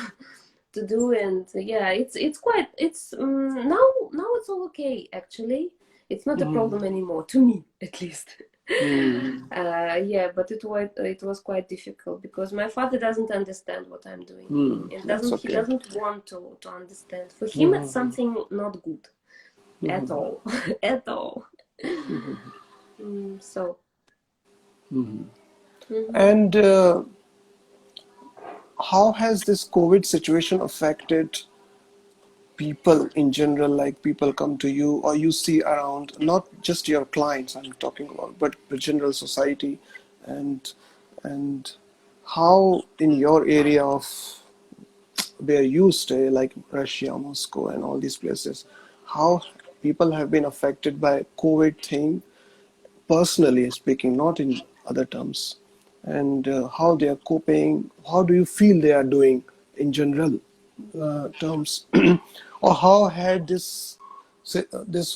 to do, and yeah, it's quite, it's now it's all okay, actually. It's not a problem anymore, to me at least. Yeah, but it was quite difficult because my father doesn't understand what I'm doing, and That's he okay. doesn't want to understand. For him, it's something not good at all, at all. So. Mhm. And how has this COVID situation affected people in general? Like people come to you or you see around, not just your clients I'm talking about, but the general society, and and how in your area of where you stay, like Russia, Moscow, and all these places, how people have been affected by COVID thing, personally speaking, not in other terms, and how they are coping. How do you feel they are doing in general terms, or how had this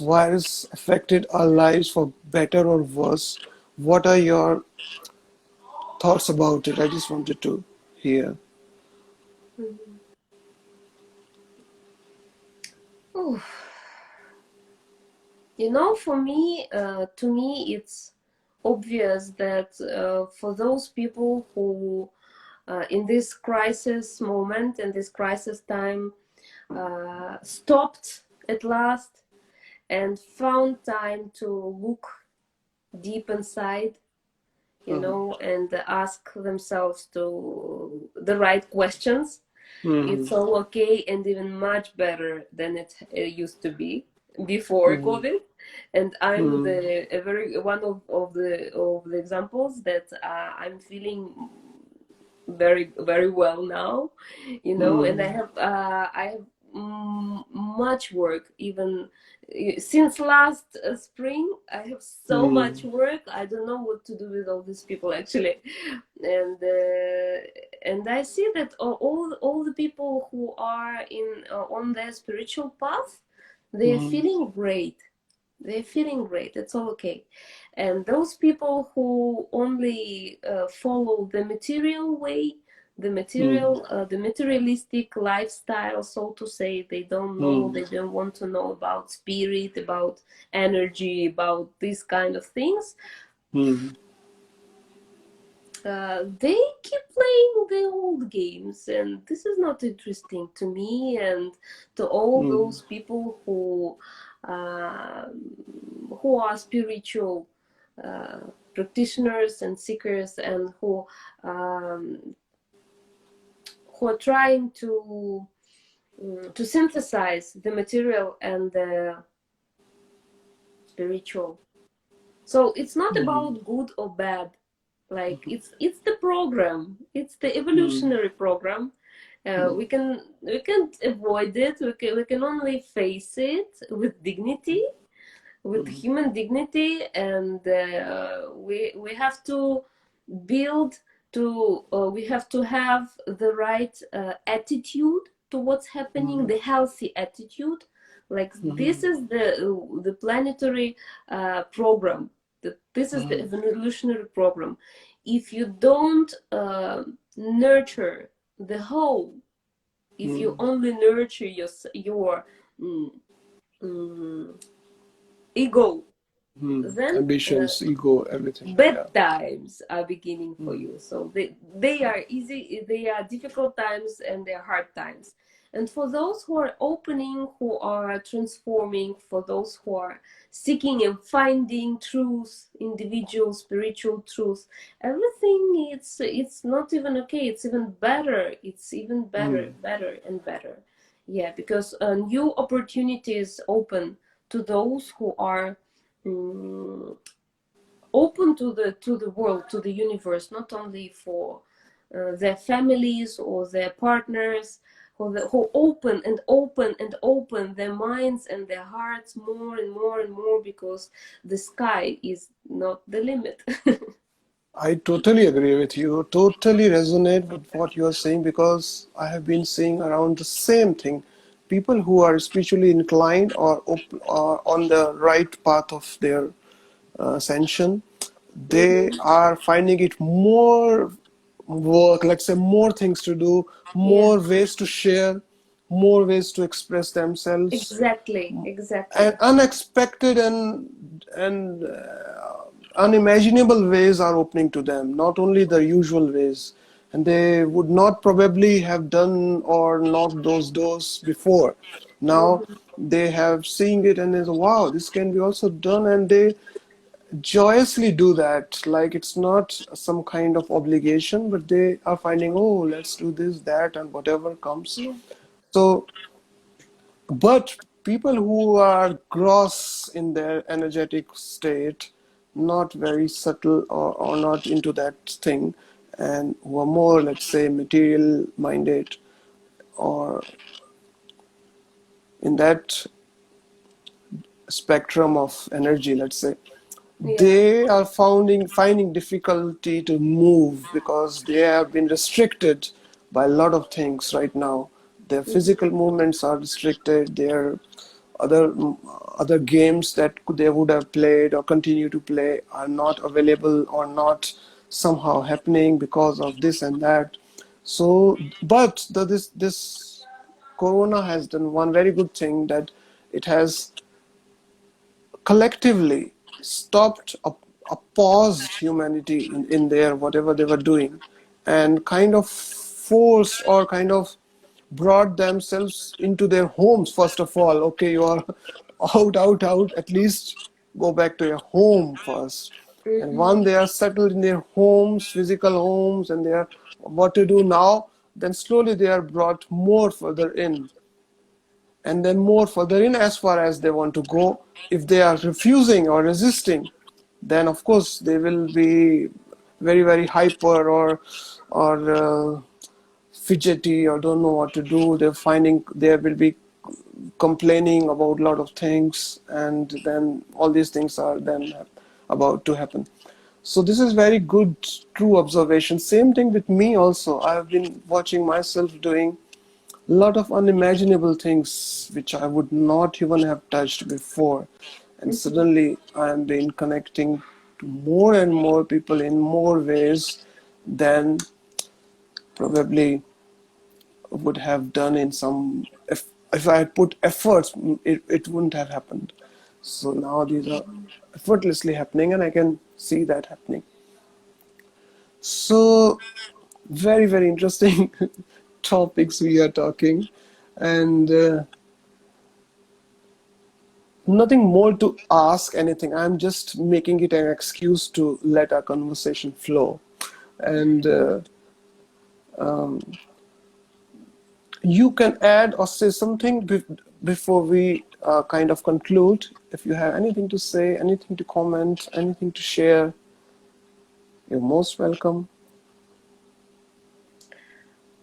virus affected our lives for better or worse? What are your thoughts about it? I just wanted to hear. Mhm. Oof. You know, for me, to me, it's obvious that for those people who in this crisis moment, in this crisis time, stopped at last and found time to look deep inside, you know, and ask themselves to the right questions. It's all okay, and even much better than it used to be before COVID. And I'm the a very one of the examples that I'm feeling very well now, you know. And I have much work, even since last spring. I have so much work. I don't know what to do with all these people actually. And I see that all the people who are in on their spiritual path, they're feeling great. They're feeling great. It's all okay. And those people who only follow the material way, the materialistic lifestyle, so to say, they don't know, they don't want to know about spirit, about energy, about these kind of things. They keep playing the old games, and this is not interesting to me and to all those people who are spiritual practitioners and seekers, and who are trying to synthesize the material and the spiritual. So it's not about good or bad. Like it's the program. It's the evolutionary program. We can't avoid it. We can only face it with dignity, with human dignity, and we have to build to we have to have the right attitude to what's happening, the healthy attitude. Like this is the planetary program. This is the evolutionary program. If you don't nurture the whole, if you only nurture your ego, then ambitions, ego, everything. bad times are beginning for you. So they are easy, they are difficult times, and they are hard times. And for those who are opening, who are transforming, for those who are seeking and finding truth, individual spiritual truth, everything, it's not even okay, it's even better. It's even better, better and better. Yeah, because new opportunities open to those who are open to the world, to the universe, not only for their families or their partners, who open and open and open their minds and their hearts more and more and more, because the sky is not the limit. I totally agree with you, totally resonate with what you are saying, because I have been seeing around the same thing. People who are spiritually inclined or on the right path of their ascension, they are finding it more work, let's say more things to do, Yeah, more ways to share, more ways to express themselves, exactly, and exactly. unexpected and unimaginable ways are opening to them, not only the usual ways, and they would not probably have done or knocked those doors before. Now they have seen it and is, wow, this can be also done, and they joyously do that, like it's not some kind of obligation, but they are finding, oh, let's do this, that, and whatever comes. Yeah. So but people who are gross in their energetic state, not very subtle or not into that thing, and who are more, let's say, material minded or in that spectrum of energy, let's say, Yeah. they are finding difficulty to move because they have been restricted by a lot of things right now. Their physical movements are restricted. Their other other games that they would have played or continue to play are not available or not somehow happening because of this and that. So, but this Corona has done one very good thing, that it has collectively stopped paused humanity in their whatever they were doing, and kind of forced or kind of brought themselves into their homes. First of all, okay, you are out, at least go back to your home first. And Mm-hmm. once they are settled in their homes, physical homes, and they are what to do now, then slowly they are brought more further in, and then more further in as far as they want to go. If they are refusing or resisting, then of course they will be very, very hyper, or fidgety, or don't know what to do. They're finding they will be complaining about a lot of things, and then all these things are then about to happen. So this is very good, true observation. Same thing with me also. I have been watching myself doing a lot of unimaginable things which I would not even have touched before. And Mm-hmm. suddenly I am been connecting to more and more people in more ways than probably would have done in some, if I had put efforts, it wouldn't have happened. So now these are effortlessly happening, and I can see that happening. So very, very interesting topics we are talking, and nothing more to ask anything. I'm just making it an excuse to let our conversation flow. And you can add or say something before we kind of conclude. If you have anything to say, anything to comment, anything to share, you're most welcome.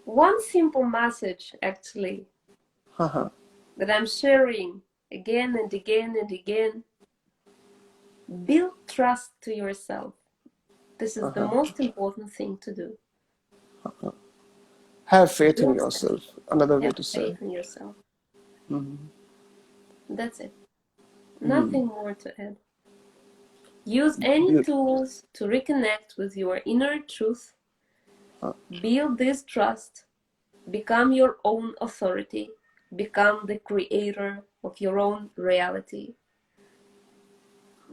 One simple message, actually, Haha. that I'm sharing again and again and again: build trust to yourself. This is the most important thing to do. Have faith in Build, yourself. Another way have to say. faith in yourself. Mhm. That's it. Nothing more to add. Use any Beautiful. tools to reconnect with your inner truth. Build this trust. Become your own authority. Become the creator of your own reality.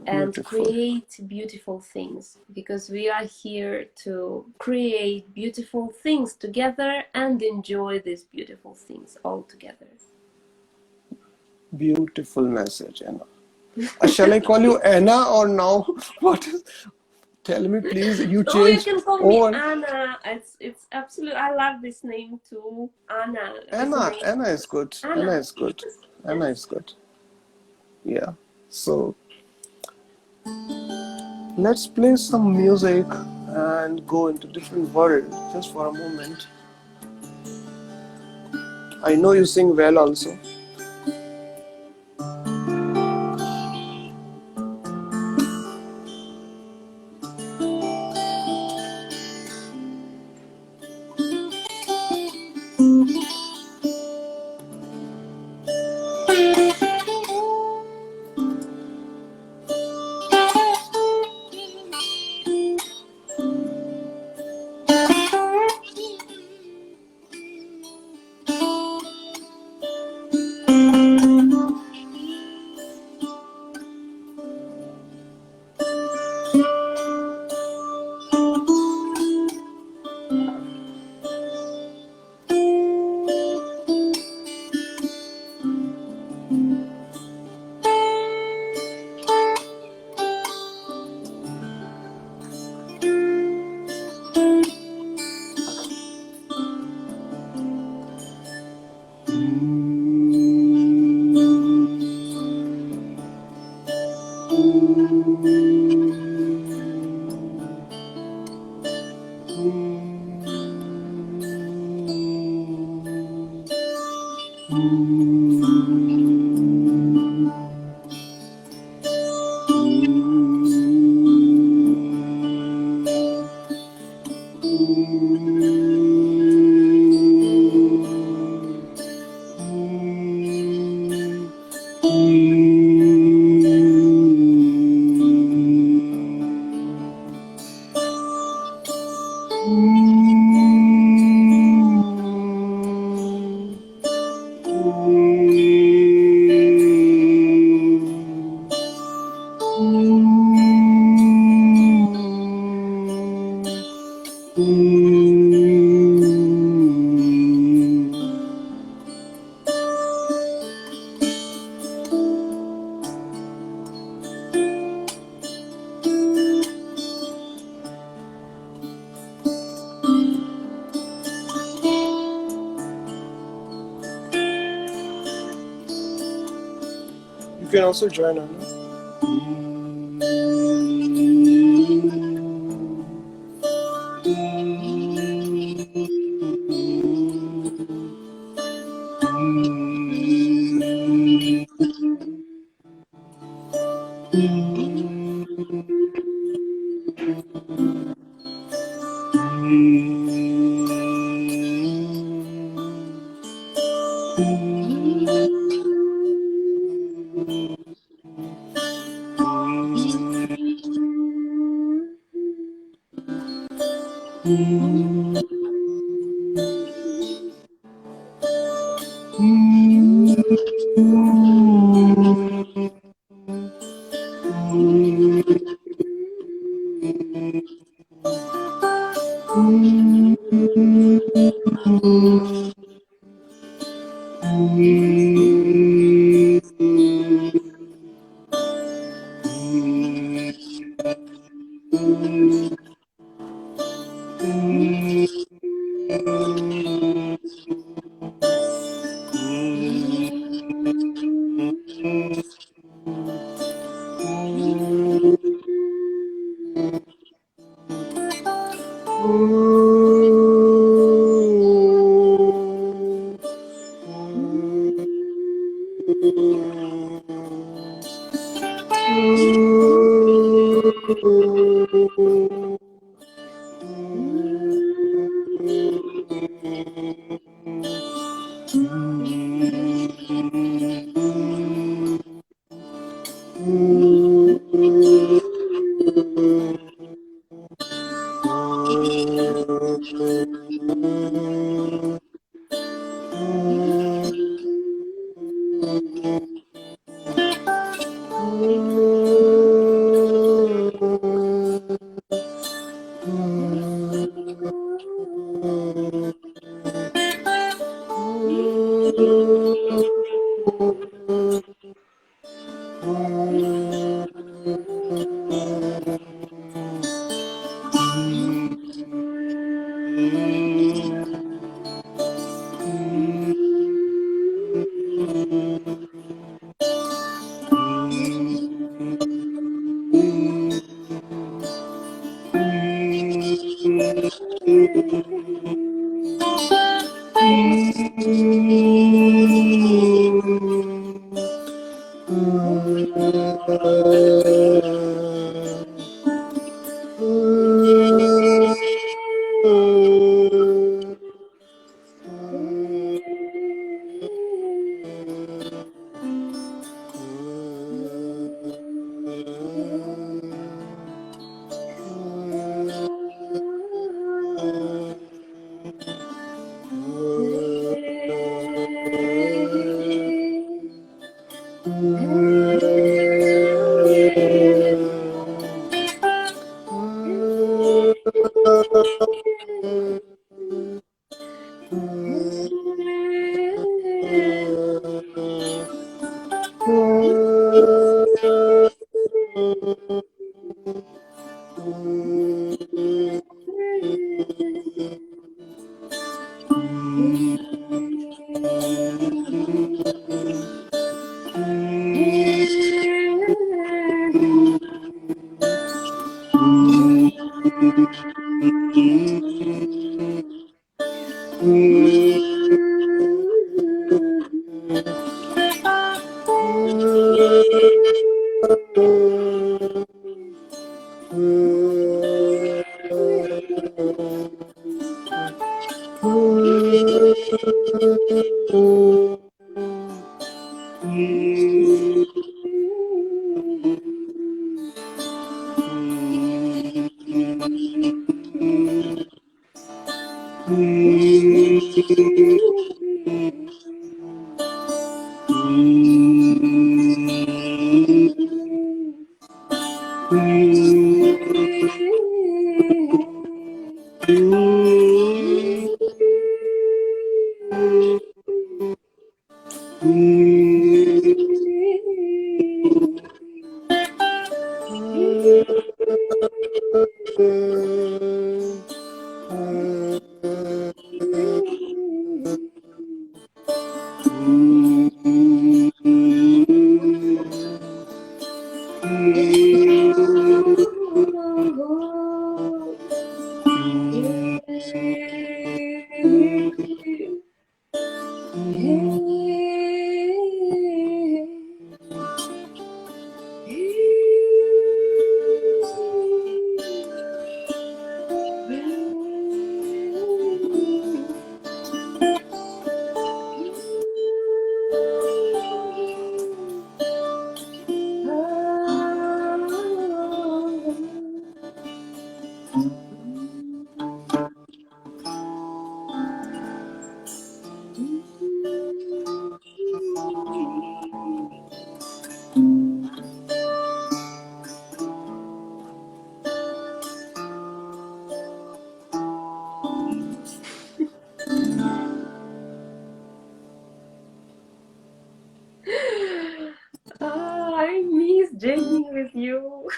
And Beautiful. create beautiful things, because we are here to create beautiful things together and enjoy these beautiful things all together. Beautiful message, Anna. Shall I call you Anna or now? What is? Tell me, please. You Oh, you changed can call me over. Anna. It's absolute. I love this name too. Anna. This Anna. name. Anna is good. Anna Anna. is good. Anna Yes. is good. Yeah. So let's play some music and go into different world just for a moment. I know you sing well also. You can also join Anna. jamming with you.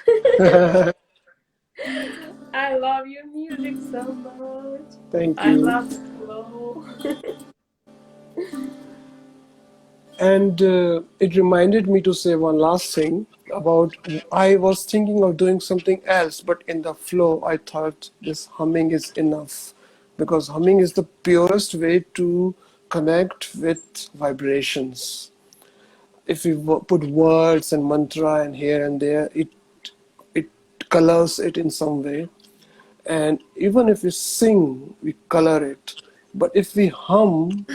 I love your music so much. Thank I you. love the flow. And it reminded me to say one last thing about I was thinking of doing something else, but in the flow, I thought this humming is enough because humming is the purest way to connect with vibrations. If we put words and mantra and here and there, it colors it in some way. And even if we sing, we color it. But if we hum,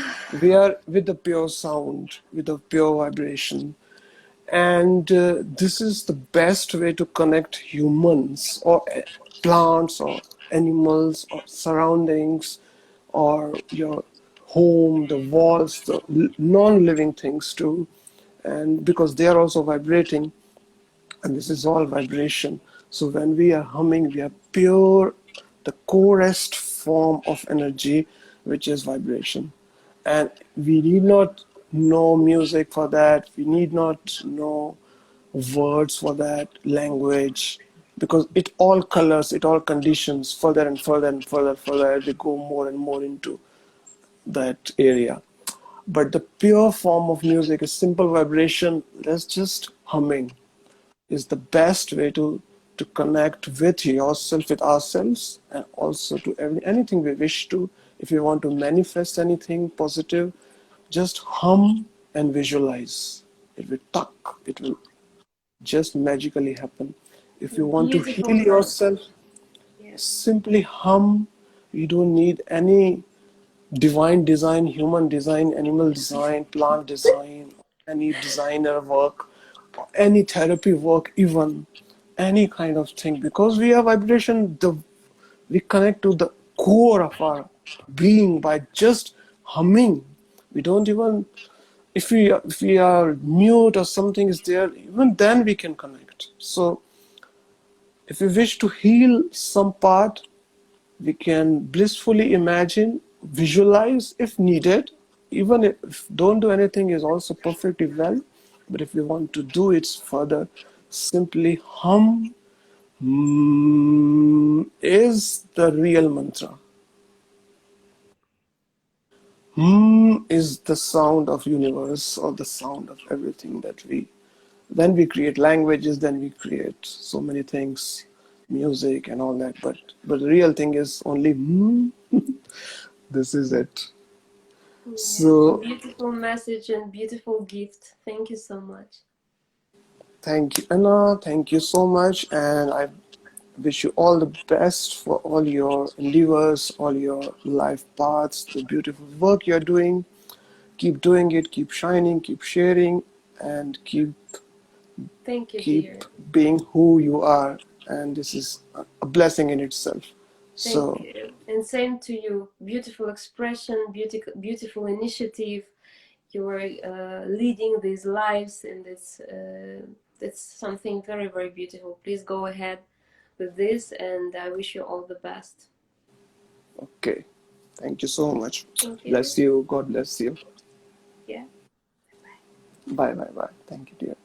we are with the pure sound, with the pure vibration. And this is the best way to connect humans or plants or animals or surroundings or your home, the walls, the non-living things too. And because they are also vibrating, and this is all vibration. So when we are humming, we are pure, the corest form of energy, which is vibration. And we need not know music for that. We need not know words for that, language, because it all colors, it all conditions further and further and further as we go more and more into that area. But the pure form of music is simple vibration. That's just humming is the best way to connect with yourself, with ourselves, and also to anything we wish to. If you want to manifest anything positive, just hum and visualize. It will tuck, it will just magically happen. If you want to Beautiful heal message. yourself, Yeah. simply hum. You don't need any divine design, human design, animal design, plant design, any designer work, any therapy work, even any kind of thing. Because we are vibration, we connect to the core of our being by just humming. We don't even if we are mute or something is there, even then we can connect. So if we wish to heal some part, we can blissfully imagine, visualize if needed. Even if don't do anything is also perfectly well. But if we want to do it further, simply hum is the real mantra. Is the sound of universe or the sound of everything that we then we create languages, then we create so many things, music and all that. But the real thing is only this is it. Yeah. So Beautiful message and beautiful gift. Thank you so much. thank you, Anna. Thank you so much, and I wish you all the best for all your endeavors, all your life paths, the beautiful work you're doing. Keep doing it, keep shining, keep sharing, and Thank you, keep dear. being who you are. And this is a blessing in itself. Thank So you. And same to you. Beautiful expression, beautiful initiative. You are leading these lives, and it's something very, very beautiful. Please go ahead with this, and I wish you all the best. okay. Thank you so much. Thank you. Bless you. God bless you. Yeah. Bye, bye, bye. Thank you, dear.